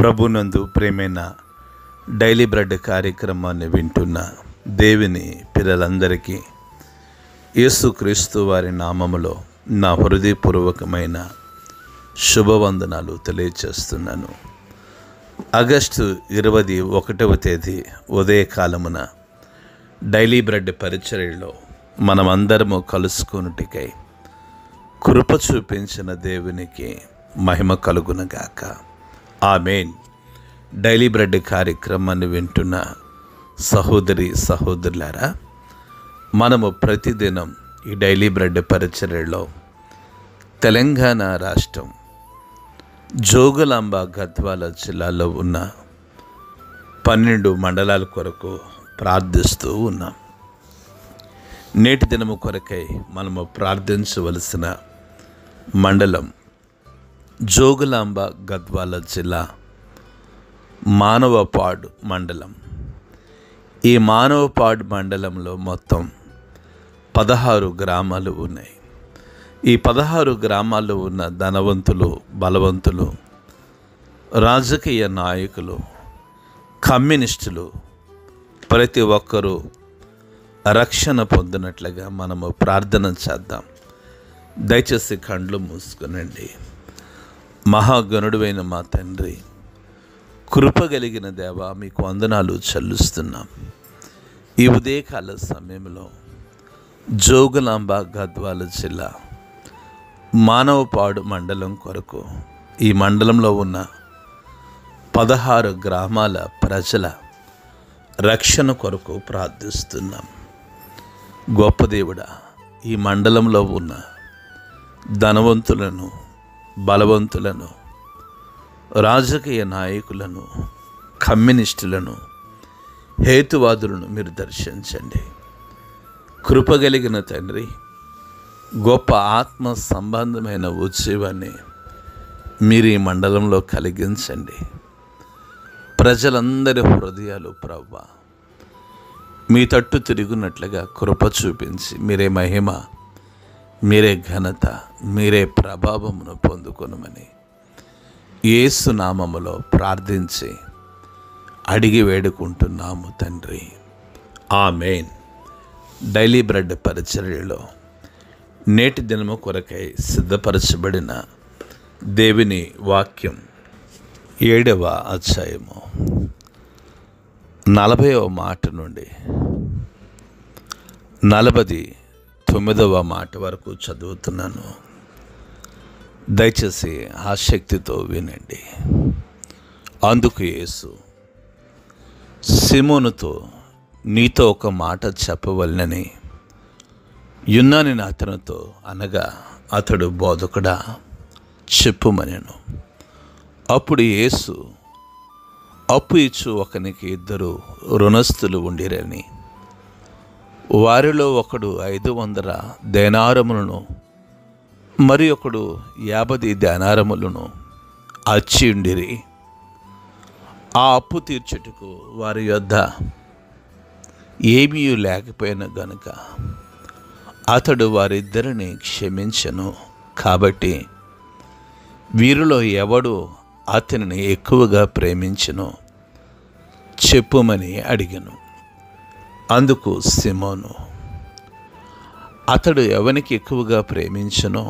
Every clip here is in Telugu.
ప్రభునందు ప్రేమైన డైలీ బ్రెడ్ కార్యక్రమాన్ని వింటున్న దేవుని పిల్లలందరికీ యేసుక్రీస్తు వారి నామములో నా హృదయపూర్వకమైన శుభవందనాలు తెలియచేస్తున్నాను. ఆగస్టు 21వ తేదీ ఉదయకాలమున డైలీ బ్రెడ్ పరిచర్యలో మనమందరము కలుసుకొనుటకై కృప చూపించిన దేవునికి మహిమ కలుగునగాక. ఆమేన్. డైలీ బ్రెడ్ కార్యక్రమాన్ని వింటున్న సహోదరి సహోదరులారా, మనము ప్రతిదినం ఈ డైలీ బ్రెడ్ పరిచర్యలో తెలంగాణ రాష్ట్రం జోగులాంబ గద్వాల జిల్లాలో ఉన్న 12 మండలాల కొరకు ప్రార్థిస్తూ ఉన్నాం. నేటి దినము కొరకై మనము ప్రార్థించవలసిన మండలం జోగులాంబ గద్వాల జిల్లా మానవపాడు మండలం. ఈ మానవపాడు మండలంలో మొత్తం 16 గ్రామాలు ఉన్నాయి. ఈ 16 గ్రామాల్లో ఉన్న ధనవంతులు, బలవంతులు, రాజకీయ నాయకులు, కమ్యూనిస్టులు ప్రతి ఒక్కరూ రక్షణ పొందినట్లుగా మనము ప్రార్థన చేద్దాం. దయచేసి కండ్లు మూసుకునండి. మహాగణుడువైన మా తండ్రి, కృపగలిగిన దేవ, మీకు వందనాలు చెల్లిస్తున్నాం. ఈ ఉదయకాల సమయంలో జోగులాంబ గద్వాల జిల్లా మానవపాడు మండలం కొరకు, ఈ మండలంలో ఉన్న 16 గ్రామాల ప్రజల రక్షణ కొరకు ప్రార్థిస్తున్నాం. గొప్ప దేవుడా, ఈ మండలంలో ఉన్న ధనవంతులను, బలవంతులను, రాజకీయ నాయకులను, కమ్యూనిస్టులను, హేతువాదులను మీరు దర్శించండి. కృపగలిగిన తండ్రి, గొప్ప ఆత్మ సంబంధమైన ఉత్సవాన్ని మీరు ఈ మండలంలో కలిగించండి. ప్రజలందరి హృదయాలు ప్రభువా మీ తట్టు తిరుగునట్లుగా కృప చూపించి మీరే మహిమ, మీరే ఘనత, మీరే ప్రభావమును పొందుకొనమని యేసు నామములో ప్రార్థించి అడిగి వేడుకుంటున్నాము తండ్రి. ఆమేన్. డైలీ బ్రెడ్ పరిచర్యలో నేటి దినము కొరకై సిద్ధపరచబడిన దేవుని వాక్యం 7వ అధ్యాయము 40వ మాట నుండి 49వ మాట వరకు చదువుతున్నాను. దయచేసి ఆసక్తితో వినండి. అందుకు యేసు సీమోనుతో, నీతో ఒక మాట చెప్పవలనని యున్నాని అతనితో అనగా, అతడు బోధకుడా చెప్పుమనెను. అప్పుడు యేసు, అప్పు ఇచ్చు ఒకనికి 2 రుణస్థులు ఉండిరని, వారిలో ఒకడు 500 దేనారములను మరి ఒకడు 50 దేనారములను అచ్చి ఉండిరి. ఆ అప్పు తీర్చుటకు వారి యొద్ద ఏమీ లేకపోయిన గనుక అతడు వారిద్దరిని క్షమించెను. కాబట్టి వీరిలో ఎవడు అతనిని ఎక్కువగా ప్రేమించెనో చెప్పుమని అడిగెను. అందుకు సీమోను, అతడు ఎవనికి ఎక్కువగా ప్రేమించెనో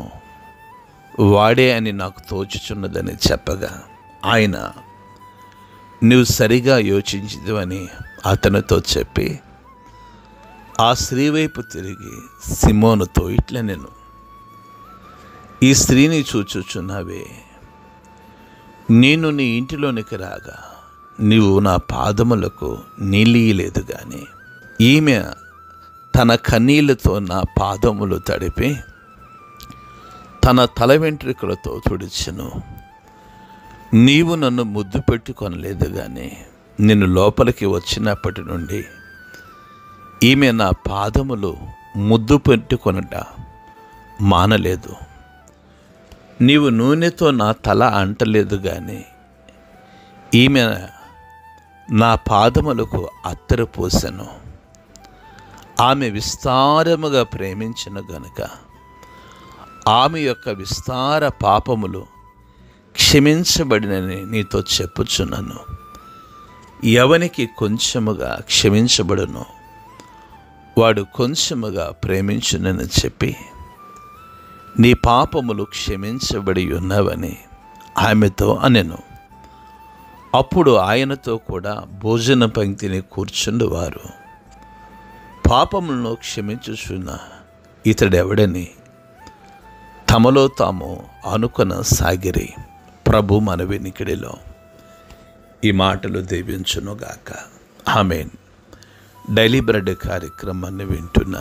వాడే అని నాకు తోచుచున్నదని చెప్పగా, ఆయన, నువ్వు సరిగా యోచించదువని అతనితో చెప్పి ఆ స్త్రీ వైపు తిరిగి సీమోనుతో ఇట్లనెను, ఈ స్త్రీని చూచుచున్నావే, నేను నీ ఇంటిలోనికి రాగా నీవు నా పాదములకు నీళ్ళీయలేదు కానీ ఈమె తన కన్నీళ్లతో నా పాదములు తడిపి తన తల వెంట్రుకలతో తుడిచెను. నీవు నన్ను ముద్దు పెట్టుకొనలేదు కానీ నిన్ను లోపలికి వచ్చినప్పటి నుండి ఈమె నా పాదములు ముద్దు పెట్టుకొనుట మానలేదు. నీవు నూనెతో నా తల అంటలేదు కానీ ఈమె నా పాదములకు అత్తరు పోసెను. ఆమె విస్తారముగా ప్రేమించిన గనుక ఆమె యొక్క విస్తార పాపములు క్షమించబడినని నీతో చెప్పుచున్నాను. ఎవనికి కొంచెముగా క్షమించబడునో వాడు కొంచెముగా ప్రేమించునని చెప్పి నీ పాపములు క్షమించబడి ఉన్నవని ఆమెతో అనెను. అప్పుడు ఆయనతో కూడా భోజన పంక్తిని కూర్చుండువారు పాపములను క్షమించుచున్న ఇతడెవడని తమలో తాము అనుకొన సాగిరి. ప్రభు మన వినికిడిలో ఈ మాటలు దీవించునుగాక. ఆమేన్. డైలీ బ్రెడ్ కార్యక్రమాన్ని వింటున్న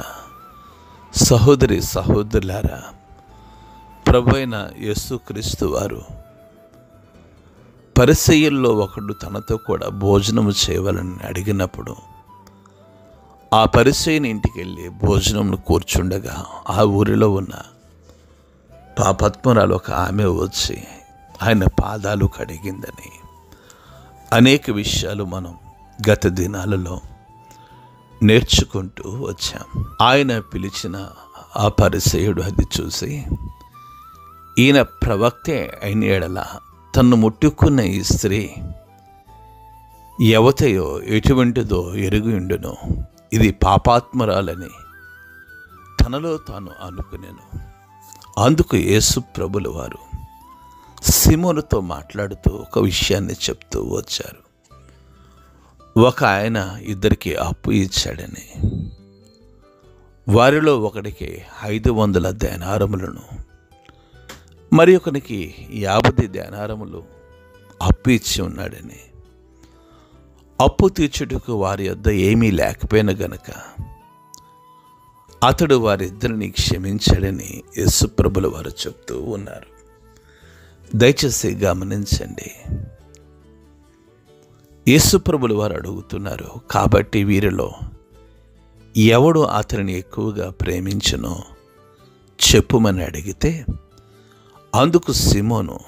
సహోదరి సహోదరులారా, ప్రభు అయిన యేసుక్రీస్తు వారు పరిసయ్యుల్లో ఒకడు తనతో కూడా భోజనము చేయవాలని అడిగినప్పుడు ఆ పరిసయ్యుని ఇంటికి వెళ్ళి భోజనంను కూర్చుండగా ఆ ఊరిలో ఉన్న పాపాత్మురాలు ఒక ఆమె వచ్చి ఆయన పాదాలు కడిగిందని అనేక విషయాలు మనం గత దినాలలో నేర్చుకుంటూ వచ్చాం. ఆయన పిలిచిన ఆ పరిసయ్యుడు అది చూసి, ఈయన ప్రవక్తే అయిన ఎడల తన్ను ముట్టుకున్న ఈ స్త్రీ ఎవతయో ఎటువంటిదో ఎరుగుండును, ఇది పాపాత్మరాలని తనలో తాను అనుకునేను. అందుకు యేసు ప్రభుల వారు సిమోనుతో మాట్లాడుతూ ఒక విషయాన్ని చెప్తూ వచ్చారు. ఒక ఆయన ఇద్దరికి అప్పు ఇచ్చాడని, వారిలో ఒకడికి 500 దేనారములను మరి ఒకనికి 50 దేనారములు అప్పు ఇచ్చి ఉన్నాడని, అప్పు తీర్చుటకు వారి వద్ద ఏమీ లేకపోయినా గనక అతడు వారిద్దరిని క్షమించాడని యేసుప్రభుల వారు చెప్తూ ఉన్నారు. దయచేసి గమనించండి. యేసుప్రభుల వారు అడుగుతున్నారు, కాబట్టి వీరిలో ఎవడు అతనిని ఎక్కువగా ప్రేమించునో చెప్పుమని అడిగితే, అందుకు సిమోను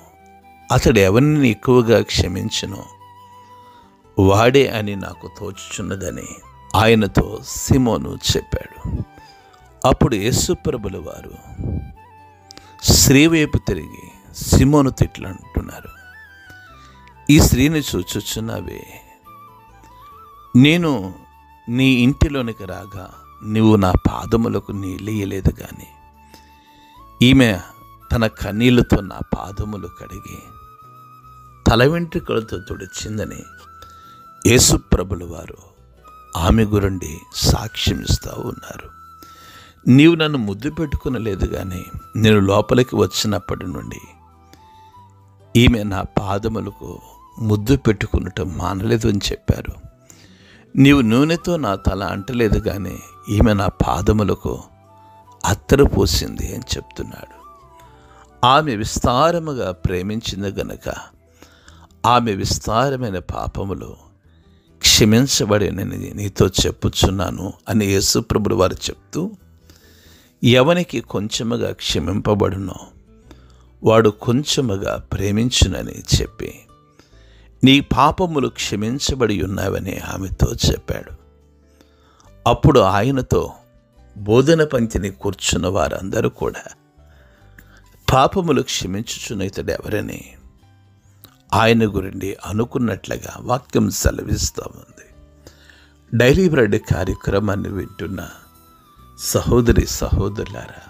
అతడు ఎవరిని ఎక్కువగా క్షమించునో వాడే అని నాకు తోచుచున్నదని ఆయనతో సిమోను చెప్పాడు. అప్పుడు యేసుప్రభుల వారు స్త్రీ వైపు తిరిగి సిమోను తిట్లు అంటున్నారు, ఈ స్త్రీని చూచుచున్నావే, నేను నీ ఇంటిలోనికి రాగా నువ్వు నా పాదములకు నీళ్ళేయలేదు కానీ ఈమె తన కన్నీళ్లతో నా పాదములు కడిగి తల వెంట్రుకలతో తుడిచిందని యేసుప్రభుల వారు ఆమె గురండి సాక్ష్యం ఇస్తూ ఉన్నారు. నీవు నన్ను ముద్దు పెట్టుకునలేదు కానీ నేను లోపలికి వచ్చినప్పటి నుండి ఈమె నా పాదములకు ముద్దు పెట్టుకునటం మానలేదు అని చెప్పారు. నీవు నూనెతో నా తల అంటలేదు కానీ ఈమె నా పాదములకు అత్తరు పోసింది అని చెప్తున్నాడు. ఆమె విస్తారముగా ప్రేమించింది గనక ఆమె విస్తారమైన పాపములు క్షమించబడినని నీతో చెప్పుచున్నాను అని యేసుప్రభులు వారు చెప్తూ, ఎవనికి కొంచెముగా క్షమింపబడునో వాడు కొంచెముగా ప్రేమించునని చెప్పి నీ పాపములు క్షమించబడి ఉన్నావని ఆమెతో చెప్పాడు. అప్పుడు ఆయనతో బోధన పంక్తిని కూర్చున్న వారందరూ కూడా పాపములు క్షమించుచున్న ఇతడు ఎవరని ఆయన గురించి అనుకున్నట్లుగా వాక్యం సెలవిస్తూ ఉంది. డైలీ బ్రెడ్ కార్యక్రమాన్ని వింటున్న సహోదరి సహోదరులారా,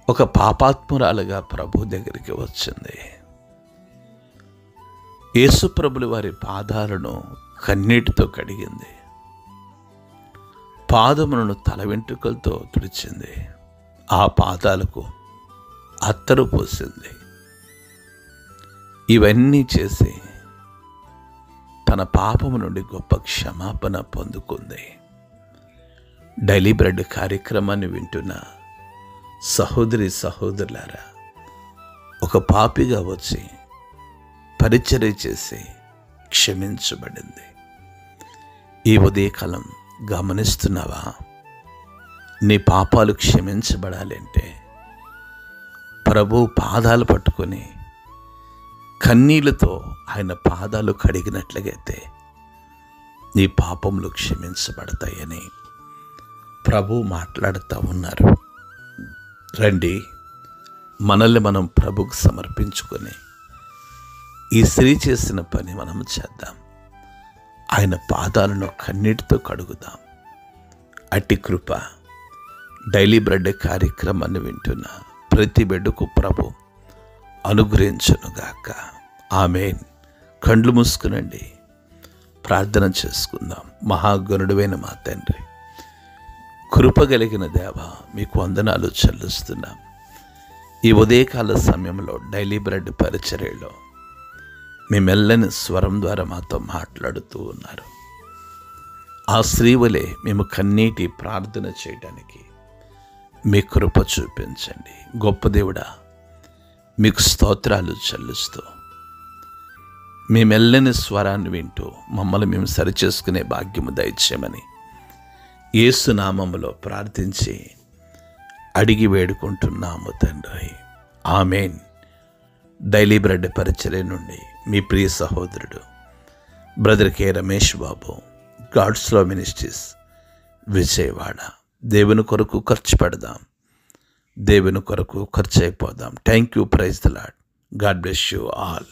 ఒక పాపాత్మురాలుగా ప్రభు దగ్గరికి వచ్చింది. యేసుప్రభుల వారి పాదాలను కన్నీటితో కడిగింది, పాదములను తల వెంట్రుకలతో తుడిచింది, ఆ పాదాలకు అత్తరు పోసింది. ఇవన్నీ చేసి తన పాపము నుండి గొప్ప క్షమాపణ పొందుకుంది. డైలీ బ్రెడ్ కార్యక్రమాన్ని వింటున్న సహోదరి సహోదరులారా, ఒక పాపిగా వచ్చి పరిచర్య చేసి క్షమించబడింది. ఈ ఉదయకాలం గమనిస్తున్నావా? నీ పాపాలు క్షమించబడాలి అంటే ప్రభు పాదాలు పట్టుకొని కన్నీళ్లతో ఆయన పాదాలు కడిగినట్లయితే నీ పాపములు క్షమించబడతాయని ప్రభు మాట్లాడుతూ ఉన్నారు. రండి, మనల్ని మనం ప్రభుకు సమర్పించుకొని ఈ స్త్రీ చేసిన పని మనం చేద్దాం. ఆయన పాదాలను కన్నీటితో కడుగుదాం. అట్టి కృప డైలీ బ్రెడ్ కార్యక్రమాన్ని వింటున్న ప్రతి బిడ్డకు ప్రభు అనుగ్రహించునుగాక. ఆమేన్. కండ్లు మూసుకునండి, ప్రార్థన చేసుకుందాం. మహాగణుడైన మా తండ్రి, కృప కలిగిన దేవ, మీకు వందనాలు చెల్లిస్తున్నాం. ఈ ఉదయకాల సమయంలో డైలీ బ్రెడ్ పరిచర్యలో మీ మెల్లని స్వరం ద్వారా మాతో మాట్లాడుతూ ఉన్నారు. ఆ స్త్రీవలే మేము కన్నీటి ప్రార్థన చేయడానికి మీ కృప చూపించండి. గొప్ప దేవుడా, మీకు స్తోత్రాలు చెల్లిస్తూ మీ మెల్లని స్వరాన్ని వింటూ మమ్మల్ని మేము సరిచేసుకునే భాగ్యము దయచేయమని యేసు నామములో ప్రార్థించి అడిగి వేడుకుంటున్నాము తండ్రి. ఆమేన్. డైలీ బ్రెడ్ పరిచర్య నుండి మీ ప్రియ సహోదరుడు brother K Ramesh Babu, God's love ministries, Vijayawada. దేవుని కొరకు ఖర్చు పెడదాం, దేవుని కొరకు ఖర్చు అయిపోదాం. Thank you. Praise the Lord. God bless you all.